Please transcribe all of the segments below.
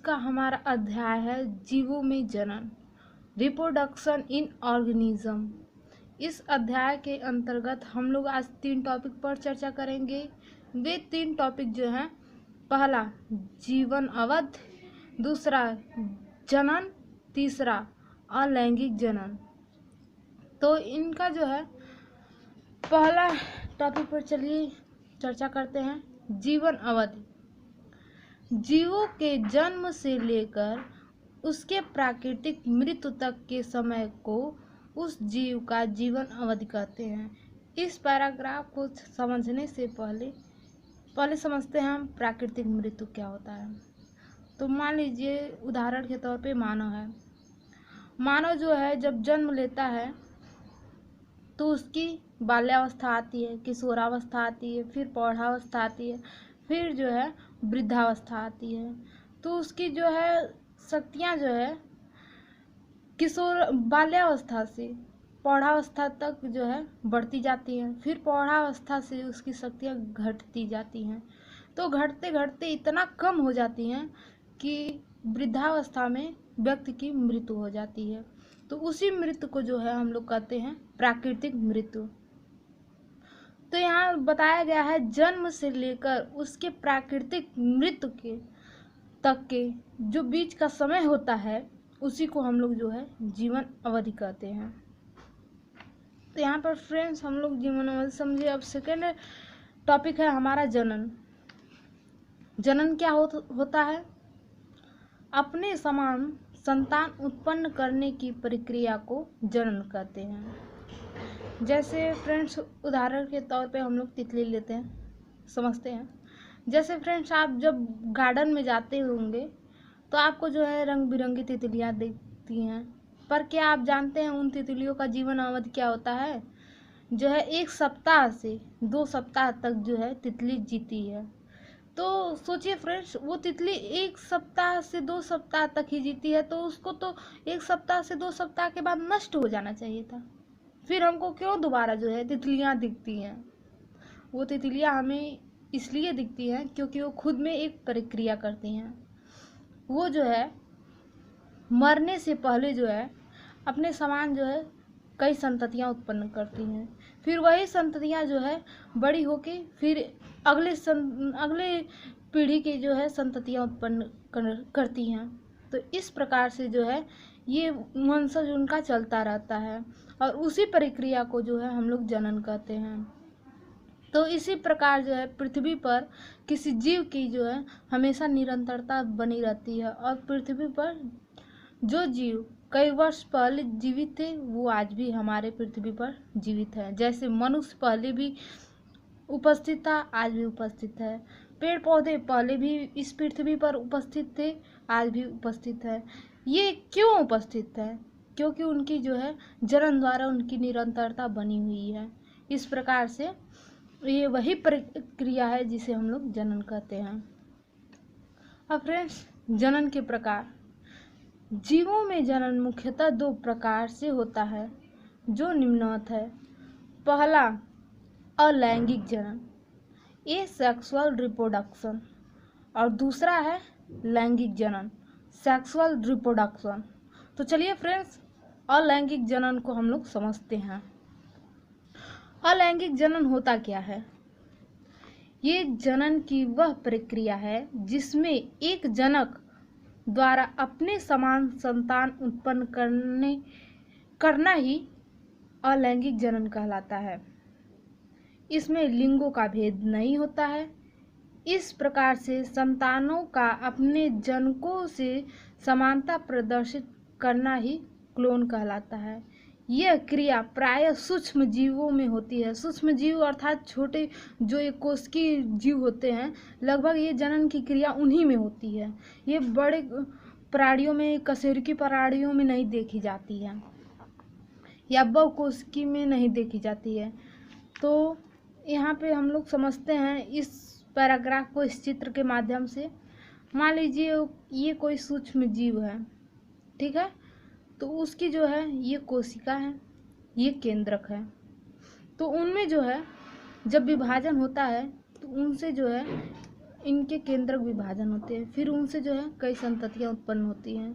का हमारा अध्याय है जीवों में जनन, रिप्रोडक्शन इन ऑर्गेनिज्म। इस अध्याय के अंतर्गत हम लोग आज 3 टॉपिक पर चर्चा करेंगे। वे 3 टॉपिक जो हैं, पहला जीवन अवधि, दूसरा जनन, तीसरा अलैंगिक जनन। तो इनका जो है पहला टॉपिक पर चलिए चर्चा करते हैं। जीवन अवधि। जीवों के जन्म से लेकर उसके प्राकृतिक मृत्यु तक के समय को उस जीव का जीवन अवधि कहते हैं। इस पैराग्राफ को समझने से पहले समझते हैं हम प्राकृतिक मृत्यु क्या होता है। तो मान लीजिए उदाहरण के तौर पे मानव है। मानव जो है जब जन्म लेता है तो उसकी बाल्यावस्था आती है, किशोरावस्था आती है, फिर प्रौढ़ावस्था आती है, फिर जो है वृद्धावस्था आती है। तो उसकी जो है शक्तियाँ जो है बाल्यावस्था से प्रौढ़ावस्था तक जो है बढ़ती जाती हैं, फिर प्रौढ़ावस्था से उसकी शक्तियाँ घटती जाती हैं। तो घटते घटते इतना कम हो जाती हैं कि वृद्धावस्था में व्यक्ति की मृत्यु हो जाती है। तो उसी मृत्यु को जो है हम लोग कहते हैं प्राकृतिक मृत्यु। तो यहाँ बताया गया है जन्म से लेकर उसके प्राकृतिक मृत्यु के तक के जो बीच का समय होता है उसी को हम लोग जो है जीवन अवधि कहते हैं। तो यहाँ पर फ्रेंड्स हम लोग जीवन अवधि समझिए। अब सेकेंड टॉपिक है हमारा जनन। जनन क्या होता है? अपने समान संतान उत्पन्न करने की प्रक्रिया को जनन कहते हैं। जैसे फ्रेंड्स उदाहरण के तौर पे हम लोग तितली लेते हैं, समझते हैं। जैसे फ्रेंड्स आप जब गार्डन में जाते होंगे तो आपको जो है रंग बिरंगी तितलियां दिखती हैं, पर क्या आप जानते हैं उन तितलियों का जीवन अवधि क्या होता है? जो है 1 सप्ताह से 2 सप्ताह तक जो है तितली जीती है। तो सोचिए फ्रेंड्स, वो तितली 1 सप्ताह से 2 सप्ताह तक ही जीती है, तो उसको तो 1 सप्ताह से 2 सप्ताह के बाद नष्ट हो जाना चाहिए था। फिर हमको क्यों दोबारा जो है तितलियां दिखती हैं? वो तितलियां हमें इसलिए दिखती हैं क्योंकि वो खुद में एक प्रक्रिया करती हैं। वो जो है मरने से पहले जो है अपने समान जो है कई संततियां उत्पन्न करती हैं। फिर वही संततियां जो है बड़ी होके फिर अगले पीढ़ी की जो है संततियां उत्पन्न करती हैं। तो इस प्रकार से जो है ये वंशज उनका चलता रहता है और उसी प्रक्रिया को जो है हम लोग जनन कहते हैं। तो इसी प्रकार जो है पृथ्वी पर किसी जीव की जो है हमेशा निरंतरता बनी रहती है और पृथ्वी पर जो जीव कई वर्ष पहले जीवित थे वो आज भी हमारे पृथ्वी पर जीवित है। जैसे मनुष्य पहले भी उपस्थित था, आज भी उपस्थित है। पेड़ पौधे पहले भी इस पृथ्वी पर उपस्थित थे, आज भी उपस्थित है। ये क्यों उपस्थित है? क्योंकि उनकी जो है जनन द्वारा उनकी निरंतरता बनी हुई है। इस प्रकार से ये वही प्रक्रिया है जिसे हम लोग जनन कहते हैं। अब फ्रेंड्स जनन के प्रकार। जीवों में जनन मुख्यतः 2 प्रकार से होता है जो निम्नवत है। पहला अलैंगिक जनन, ए सेक्सुअल रिप्रोडक्शन, और दूसरा है लैंगिक जनन, सेक्सुअल रिप्रोडक्शन। तो चलिए फ्रेंड्स अलैंगिक जनन को हम लोग समझते हैं। अलैंगिक जनन होता क्या है? ये जनन की वह प्रक्रिया है जिसमें एक जनक द्वारा अपने समान संतान उत्पन्न करना ही अलैंगिक जनन कहलाता है। इसमें लिंगों का भेद नहीं होता है। इस प्रकार से संतानों का अपने जनकों से समानता प्रदर्शित करना ही क्लोन कहलाता है। यह क्रिया प्रायः सूक्ष्म जीवों में होती है। सूक्ष्म जीव अर्थात छोटे जो एक कोशिकीय जीव होते हैं, लगभग ये जनन की क्रिया उन्हीं में होती है। ये बड़े प्राणियों में, कशेरुकी प्राणियों में नहीं देखी जाती है या बहुकोशिकीय में नहीं देखी जाती है। तो यहाँ पे हम लोग समझते हैं इस पैराग्राफ को इस चित्र के माध्यम से। मान लीजिए ये कोई सूक्ष्म जीव है, ठीक है? तो उसकी जो है ये कोशिका है, ये केंद्रक है। तो उनमें जो है जब विभाजन होता है तो उनसे जो है इनके केंद्रक विभाजन होते हैं, फिर उनसे जो है कई संततियां उत्पन्न होती हैं।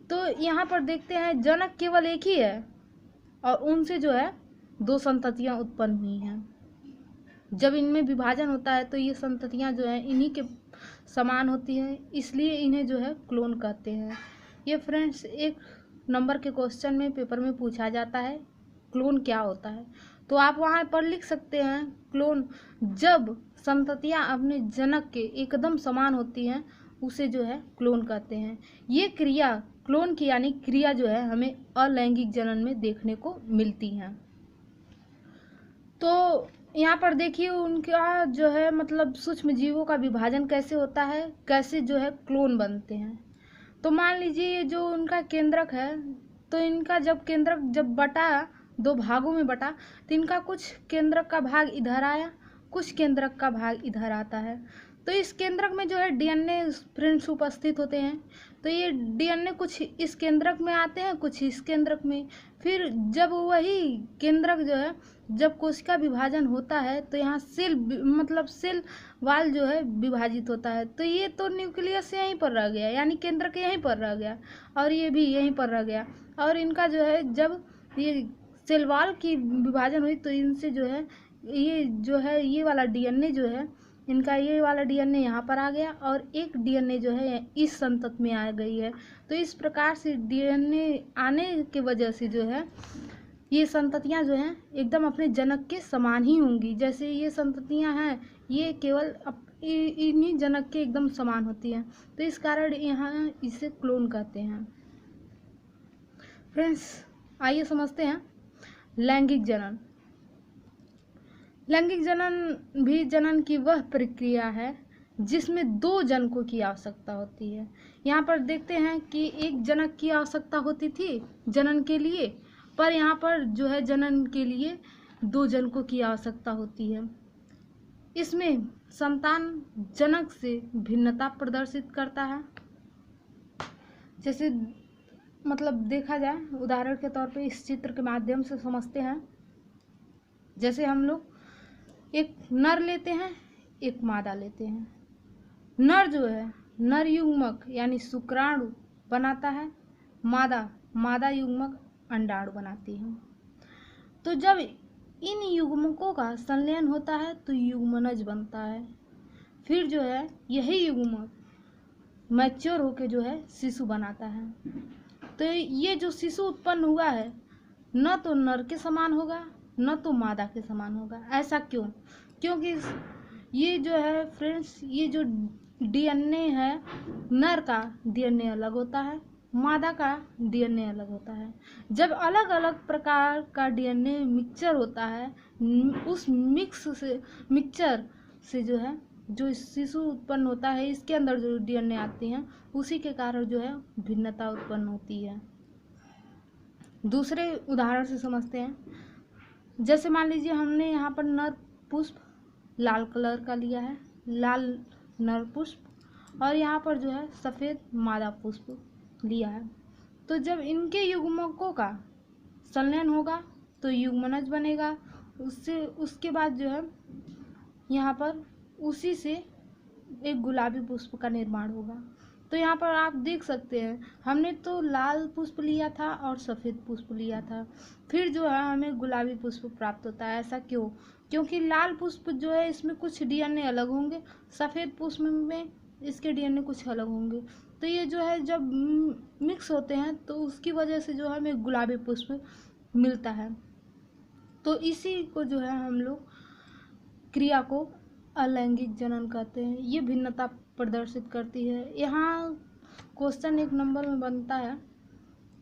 तो यहाँ पर देखते हैं जनक केवल एक ही है और उनसे जो है 2 संततियां उत्पन्न हुई हैं। जब इनमें विभाजन होता है तो ये संततियां जो है इन्हीं के समान होती हैं, इसलिए इन्हें जो है क्लोन कहते हैं। ये फ्रेंड्स 1 नंबर के क्वेश्चन में पेपर में पूछा जाता है क्लोन क्या होता है, तो आप वहाँ पर लिख सकते हैं क्लोन जब संततियां अपने जनक के एकदम समान होती हैं उसे जो है क्लोन कहते हैं। ये क्रिया क्लोन की यानी क्रिया जो है हमें अलैंगिक जनन में देखने को मिलती है। तो यहाँ पर देखिए उनका जो है मतलब सूक्ष्म जीवों का विभाजन कैसे होता है, कैसे जो है क्लोन बनते हैं। तो मान लीजिए ये जो उनका केंद्रक है, तो इनका जब केंद्रक जब बटा 2 भागों में बटा तो इनका कुछ केंद्रक का भाग इधर आया, कुछ केंद्रक का भाग इधर आता है। तो इस केंद्रक में जो है डीएनए फ्रेंड्स उपस्थित होते हैं। तो ये डीएनए कुछ इस केंद्रक में आते हैं, कुछ इस केंद्रक में। फिर जब वही केंद्रक जो है जब कोशिका विभाजन होता है तो यहाँ सेल मतलब सेल वाल जो है विभाजित होता है। तो ये तो न्यूक्लियस यहीं पर रह गया, यानी केंद्रक यहीं पर रह गया और ये भी यहीं पर रह गया। और इनका जो है जब ये सेल वाल की विभाजन हुई तो इनसे जो है ये वाला डीएनए जो है इनका ये वाला डीएनए यहाँ पर आ गया और एक डीएनए जो है इस संतत में आ गई है। तो इस प्रकार से डीएनए आने की वजह से जो है ये संततियां जो हैं एकदम अपने जनक के समान ही होंगी। जैसे ये संततियां हैं ये केवल इन्हीं जनक के एकदम समान होती हैं, तो इस कारण यहाँ इसे क्लोन कहते हैं। फ्रेंड्स आइए समझते हैं लैंगिक जनन। लैंगिक जनन भी जनन की वह प्रक्रिया है जिसमें 2 जनकों की आवश्यकता होती है। यहाँ पर देखते हैं कि एक जनक की आवश्यकता होती थी जनन के लिए, पर यहाँ पर जो है जनन के लिए 2 जनकों की आवश्यकता होती है। इसमें संतान जनक से भिन्नता प्रदर्शित करता है। जैसे मतलब देखा जाए उदाहरण के तौर पे इस चित्र के माध्यम से समझते हैं। जैसे हम लोग एक नर लेते हैं, एक मादा लेते हैं। नर जो है नर युग्मक यानी शुक्राणु बनाता है, मादा युग्मक अंडाणु बनाती है। तो जब इन युग्मकों का संलयन होता है तो युग्मनज बनता है। फिर जो है यही युग्मक मैच्योर होकर जो है शिशु बनाता है। तो ये जो शिशु उत्पन्न हुआ है न तो नर के समान होगा न तो मादा के समान होगा। ऐसा क्यों? क्योंकि ये जो है फ्रेंड्स ये जो डीएनए है नर का डीएनए अलग होता है, मादा का डीएनए अलग होता है। जब अलग अलग प्रकार का डीएनए मिक्सचर होता है उस मिक्सचर से जो है जो शिशु उत्पन्न होता है इसके अंदर जो डीएनए आते हैं उसी के कारण जो है भिन्नता उत्पन्न होती है। दूसरे उदाहरण से समझते हैं। जैसे मान लीजिए हमने यहाँ पर नर पुष्प लाल कलर का लिया है, लाल नर पुष्प, और यहाँ पर जो है सफ़ेद मादा पुष्प लिया है। तो जब इनके युग्मकों का संलयन होगा तो युग्मनज बनेगा। उसके बाद जो है यहाँ पर उसी से एक गुलाबी पुष्प का निर्माण होगा। तो यहाँ पर आप देख सकते हैं हमने तो लाल पुष्प लिया था और सफ़ेद पुष्प लिया था, फिर जो है हमें गुलाबी पुष्प प्राप्त होता है। ऐसा क्यों? क्योंकि लाल पुष्प जो है इसमें कुछ डीएनए अलग होंगे, सफ़ेद पुष्प में इसके डीएनए कुछ अलग होंगे। तो ये जो है जब मिक्स होते हैं तो उसकी वजह से जो है हमें गुलाबी पुष्प मिलता है। तो इसी को जो है हम लोग क्रिया को अलैंगिक जनन कहते हैं। ये भिन्नता प्रदर्शित करती है। यहाँ क्वेश्चन 1 नंबर में बनता है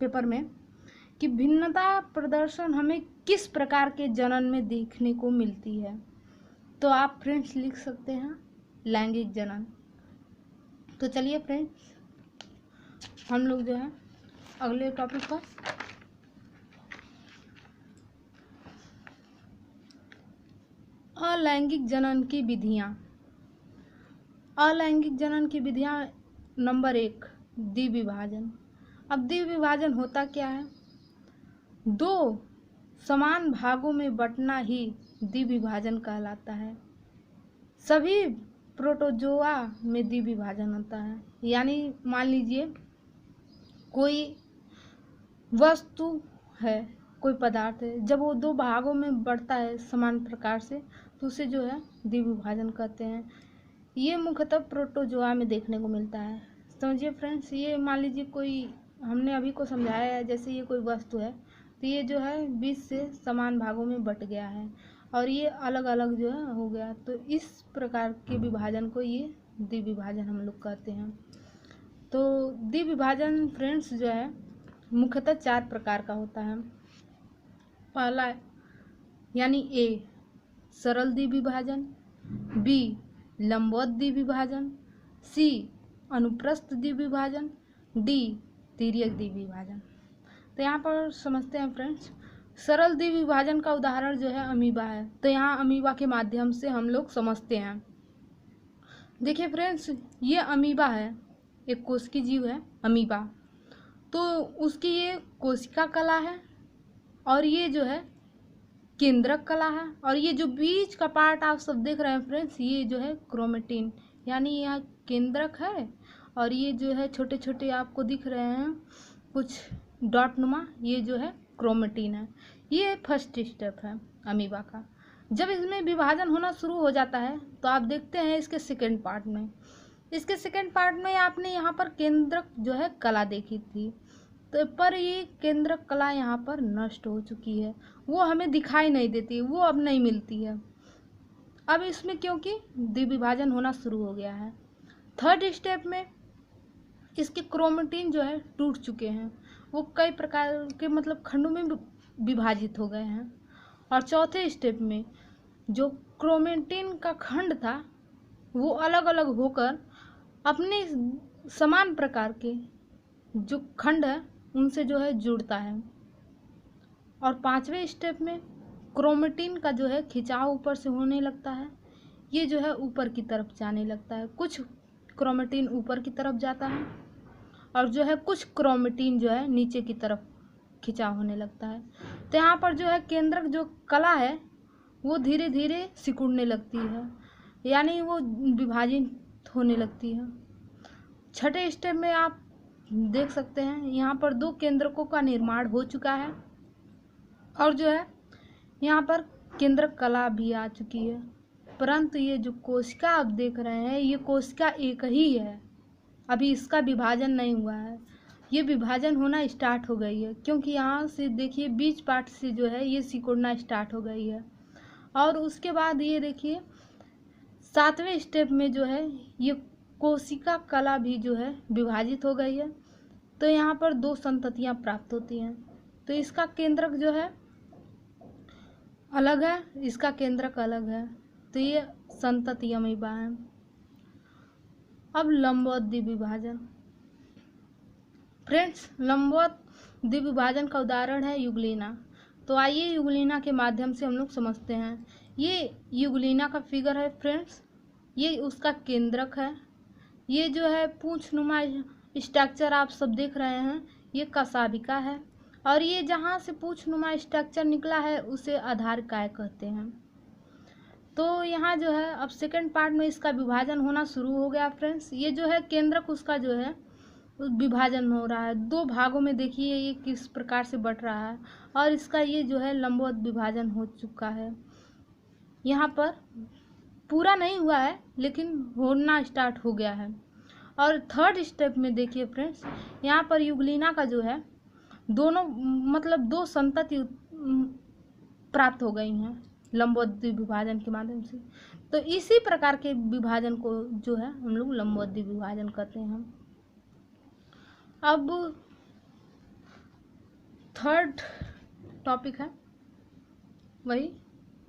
पेपर में कि भिन्नता प्रदर्शन हमें किस प्रकार के जनन में देखने को मिलती है। तो आप फ्रेंड्स लिख सकते हैं लैंगिक जनन। तो चलिए फ्रेंड्स हम लोग जो है अगले टॉपिक पर अलैंगिक जनन की विधियाँ। अलैंगिक जनन की विधियाँ नंबर 1 द्विविभाजन। अब द्विविभाजन होता क्या है? 2 समान भागों में बंटना ही द्विविभाजन कहलाता है। सभी प्रोटोजोआ में द्विविभाजन होता है। यानी मान लीजिए कोई वस्तु है, कोई पदार्थ है, जब वो दो भागों में बढ़ता है समान प्रकार से तो उसे जो है द्विविभाजन कहते हैं। ये मुख्यतः प्रोटोजोआ में देखने को मिलता है। समझिए फ्रेंड्स, ये मान लीजिए कोई, हमने अभी को समझाया है, जैसे ये कोई वस्तु है तो ये जो है 20 से समान भागों में बट गया है और ये अलग अलग जो है हो गया, तो इस प्रकार के विभाजन को ये द्विविभाजन हम लोग कहते हैं। तो द्विविभाजन फ्रेंड्स जो है मुख्यतः 4 प्रकार का होता है। पहला यानी ए सरल द्विविभाजन, बी लंबवत द्विविभाजन, सी अनुप्रस्थ द्विविभाजन, डी तिर्यक द्विविभाजन। तो यहाँ पर समझते हैं फ्रेंड्स, सरल द्विविभाजन का उदाहरण जो है अमीबा है। तो यहाँ अमीबा के माध्यम से हम लोग समझते हैं। देखिए फ्रेंड्स, ये अमीबा है, एक कोशिकी जीव है अमीबा। तो उसकी ये कोशिका कला है और ये जो है केंद्रक कला है, और ये जो बीच का पार्ट आप सब देख रहे हैं फ्रेंड्स, ये जो है क्रोमेटिन, यानी यहाँ केंद्रक है और ये जो है छोटे छोटे आपको दिख रहे हैं कुछ डॉट नुमा, ये जो है क्रोमेटिन है। ये फर्स्ट स्टेप है अमीबा का। जब इसमें विभाजन होना शुरू हो जाता है तो आप देखते हैं इसके सेकेंड पार्ट में, इसके सेकेंड पार्ट में आपने यहाँ पर केंद्रक जो है कला देखी थी, तो पर ये केंद्रक कला यहाँ पर नष्ट हो चुकी है, वो हमें दिखाई नहीं देती, वो अब नहीं मिलती है अब इसमें, क्योंकि द्विविभाजन होना शुरू हो गया है। थर्ड स्टेप में इसके क्रोमेटिन जो है टूट चुके हैं, वो कई प्रकार के मतलब खंडों में विभाजित हो गए हैं। और चौथे स्टेप में जो क्रोमेटिन का खंड था वो अलग अलग होकर अपने समान प्रकार के जो खंड है उनसे जो है जुड़ता है। और पांचवें स्टेप में क्रोमेटिन का जो है खिंचाव ऊपर से होने लगता है, ये जो है ऊपर की तरफ जाने लगता है। कुछ क्रोमेटिन ऊपर की तरफ जाता है और जो है कुछ क्रोमेटिन जो है नीचे की तरफ खिंचाव होने लगता है। तो यहाँ पर जो है केंद्रक जो कला है वो धीरे धीरे सिकुड़ने लगती है, यानी वो विभाजित होने लगती है। छठे स्टेप में आप देख सकते हैं यहाँ पर 2 केंद्रकों का निर्माण हो चुका है और जो है यहाँ पर केंद्रक कला भी आ चुकी है, परंतु ये जो कोशिका आप देख रहे हैं ये कोशिका एक ही है, अभी इसका विभाजन नहीं हुआ है। ये विभाजन होना स्टार्ट हो गई है, क्योंकि यहाँ से देखिए बीच पार्ट से जो है ये सिकुड़ना स्टार्ट हो गई है। और उसके बाद ये देखिए 7वें स्टेप में जो है ये कोशिका कला भी जो है विभाजित हो गई है। तो यहाँ पर 2 संततियाँ प्राप्त होती हैं। तो इसका केंद्रक जो है अलग है, इसका केंद्रक अलग है, तो ये संतति अमीबा है। अब लंबवत द्विविभाजन फ्रेंड्स, लंबवत द्विविभाजन का उदाहरण है यूग्लिना। तो आइए यूग्लिना के माध्यम से हम लोग समझते हैं। ये यूग्लिना का फिगर है फ्रेंड्स, ये उसका केंद्रक है। ये जो है पूंछनुमा स्ट्रक्चर आप सब देख रहे हैं, ये कशाभिका है, और ये जहाँ से पूंछनुमा स्ट्रक्चर निकला है उसे आधारकाय कहते हैं। तो यहाँ जो है अब सेकंड पार्ट में इसका विभाजन होना शुरू हो गया फ्रेंड्स। ये जो है केंद्रक उसका जो है विभाजन हो रहा है 2 भागों में, देखिए ये किस प्रकार से बट रहा है, और इसका ये जो है लंबवत विभाजन हो चुका है। यहाँ पर पूरा नहीं हुआ है लेकिन होना स्टार्ट हो गया है। और थर्ड स्टेप में देखिए फ्रेंड्स, यहाँ पर यूग्लिना का जो है दोनों मतलब 2 संतति प्राप्त हो गई हैं लंबवत द्विविभाजन के माध्यम से। तो इसी प्रकार के विभाजन को जो है हम लोग लंबवत द्विविभाजन कहते हैं। अब थर्ड टॉपिक है वही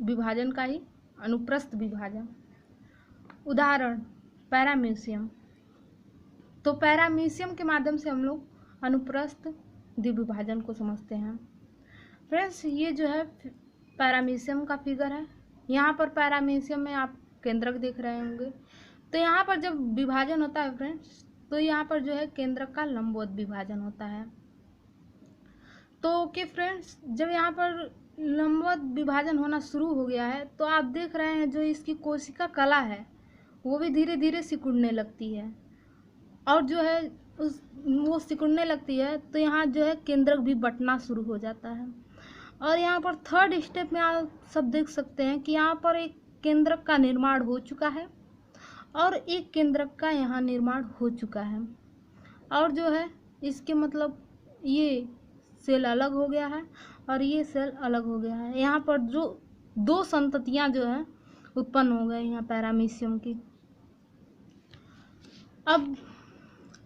विभाजन का ही, अनुप्रस्थ विभाजन। उदाहरण पैरामीशियम। तो पैरामीशियम के माध्यम से हम लोग अनुप्रस्थ द्विविभाजन को समझते हैं। फ्रेंड्स, ये जो है पैरामीशियम का फिगर है। यहाँ पर पैरामीशियम में आप केंद्रक देख रहे होंगे। तो यहाँ पर जब विभाजन होता है फ्रेंड्स, तो यहाँ पर जो है केंद्रक का लंबवत विभाजन होता है। तो ओके फ्रेंड्स, जब यहाँ पर लंबवत विभाजन होना शुरू हो गया है तो आप देख रहे हैं जो इसकी कोशिका कला है वो भी धीरे धीरे सिकुड़ने लगती है। और जो है वो सिकुड़ने लगती है तो यहाँ जो है केंद्रक भी बंटना शुरू हो जाता है। और यहाँ पर थर्ड स्टेप में आप सब देख सकते हैं कि यहाँ पर एक केंद्रक का निर्माण हो चुका है और एक केंद्रक का यहाँ निर्माण हो चुका है। और जो है इसके मतलब ये सेल अलग हो गया है और ये सेल अलग हो गया है। यहाँ पर जो दो संततियाँ जो है उत्पन्न हो गए यहाँ पैरामीशियम की। अब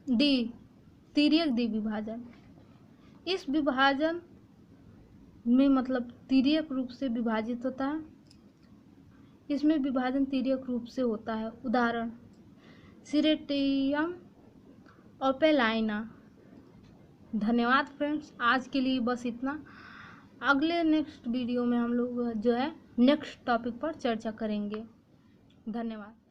डी, तिर्यक द्विविभाजन। इस विभाजन में मतलब तिर्यक रूप से विभाजित होता है। इसमें विभाजन तिर्यक रूप से होता है। उदाहरण सिरेटियम ओपेलाइना। धन्यवाद फ्रेंड्स, आज के लिए बस इतना। अगले नेक्स्ट वीडियो में हम लोग जो है नेक्स्ट टॉपिक पर चर्चा करेंगे। धन्यवाद।